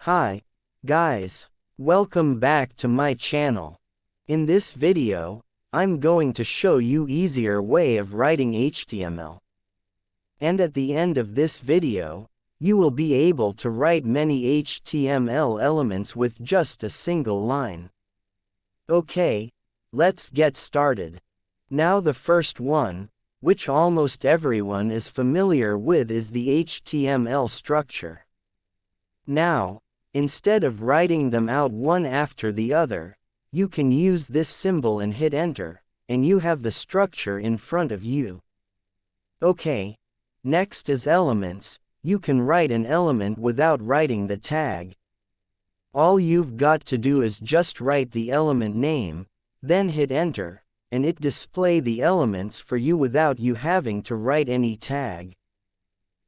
Hi, guys. Welcome back to my channel. In this video, I'm going to show you easier way of writing HTML. And at the end of this video, you will be able to write many HTML elements with just a single line. Okay, let's get started. Now the first one, which almost everyone is familiar with, is the HTML structure. Now, instead of writing them out one after the other, you can use this symbol and hit enter, and you have the structure in front of you. Okay, next is elements. You can write an element without writing the tag. All you've got to do is just write the element name, then hit enter, and it display the elements for you without you having to write any tag.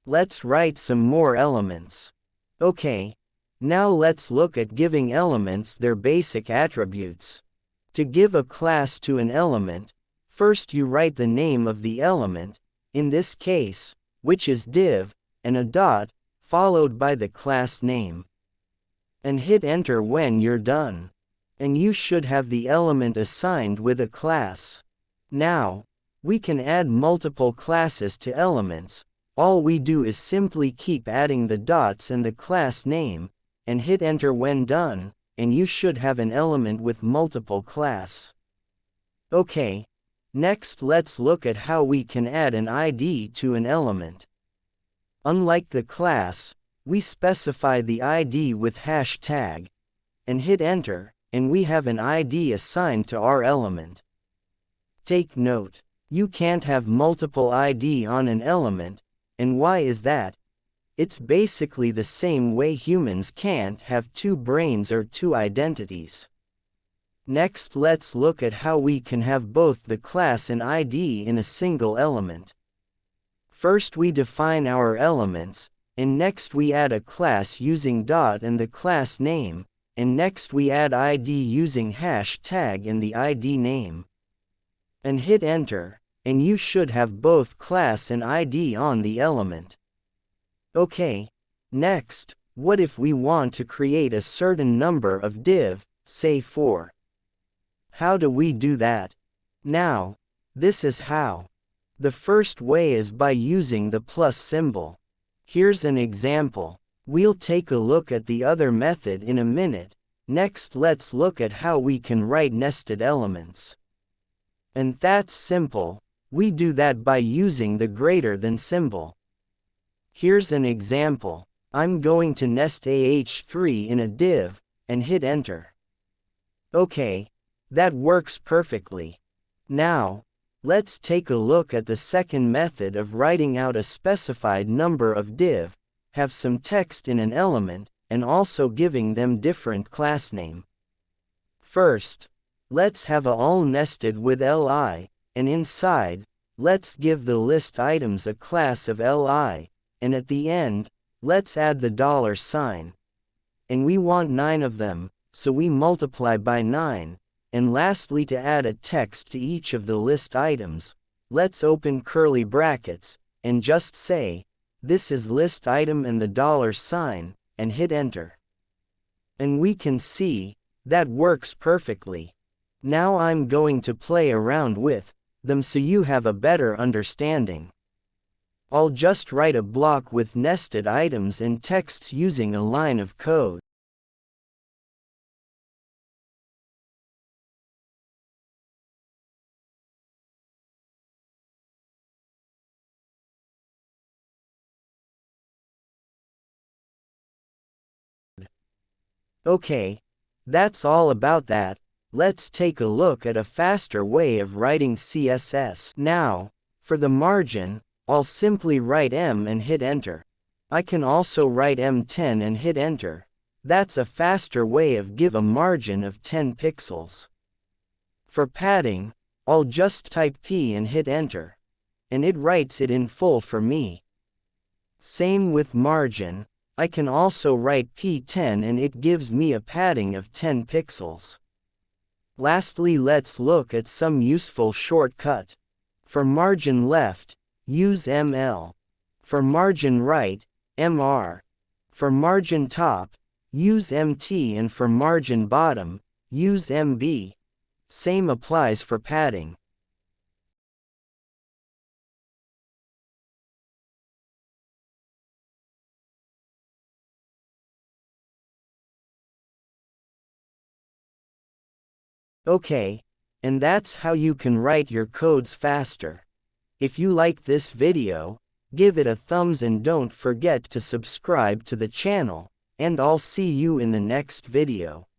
Let's write some more elements. Okay, now let's look at giving elements their basic attributes. To give a class to an element, first you write the name of the element, in this case, which is div, and a dot, followed by the class name. And hit enter when you're done. And you should have the element assigned with a class. Now, we can add multiple classes to elements. All we do is simply keep adding the dots and the class name, and hit enter when done, and you should have an element with multiple class. Okay, next let's look at how we can add an ID to an element. Unlike the class, we specify the ID with hashtag, and hit enter, and we have an ID assigned to our element. Take note, you can't have multiple ID on an element, and why is that? It's basically the same way humans can't have two brains or two identities. Next let's look at how we can have both the class and ID in a single element. First we define our elements, and next we add a class using dot and the class name, and next we add ID using hashtag and the ID name. And hit enter, and you should have both class and ID on the element. Okay, next, what if we want to create a certain number of div, say 4? How do we do that? Now, this is how. The first way is by using the plus symbol. Here's an example. We'll take a look at the other method in a minute. Next let's look at how we can write nested elements. And that's simple. We do that by using the greater than symbol. Here's an example. I'm going to nest AH3 in a div, and hit enter. Okay, that works perfectly. Now, let's take a look at the second method of writing out a specified number of div, have some text in an element, and also giving them different class name. First, let's have a all nested with li, and inside, let's give the list items a class of li, and at the end, let's add the $sign. And we want 9 of them, so we multiply by 9. And lastly, to add a text to each of the list items, let's open curly brackets, and just say, this is list item and the $sign, and hit enter. And we can see, that works perfectly. Now I'm going to play around with them so you have a better understanding. I'll just write a block with nested items and texts using a line of code. Okay, that's all about that. Let's take a look at a faster way of writing CSS. Now, for the margin, I'll simply write M and hit enter. I can also write M10 and hit enter. That's a faster way of give a margin of 10 pixels. For padding, I'll just type P and hit enter. And it writes it in full for me. Same with margin. I can also write P10 and it gives me a padding of 10 pixels. Lastly, let's look at some useful shortcut. For margin left, use ML. For margin right, MR. For margin top, use MT, and for margin bottom, use MB. Same applies for padding. Okay, and that's how you can write your codes faster. If you like this video, give it a thumbs and don't forget to subscribe to the channel, and I'll see you in the next video.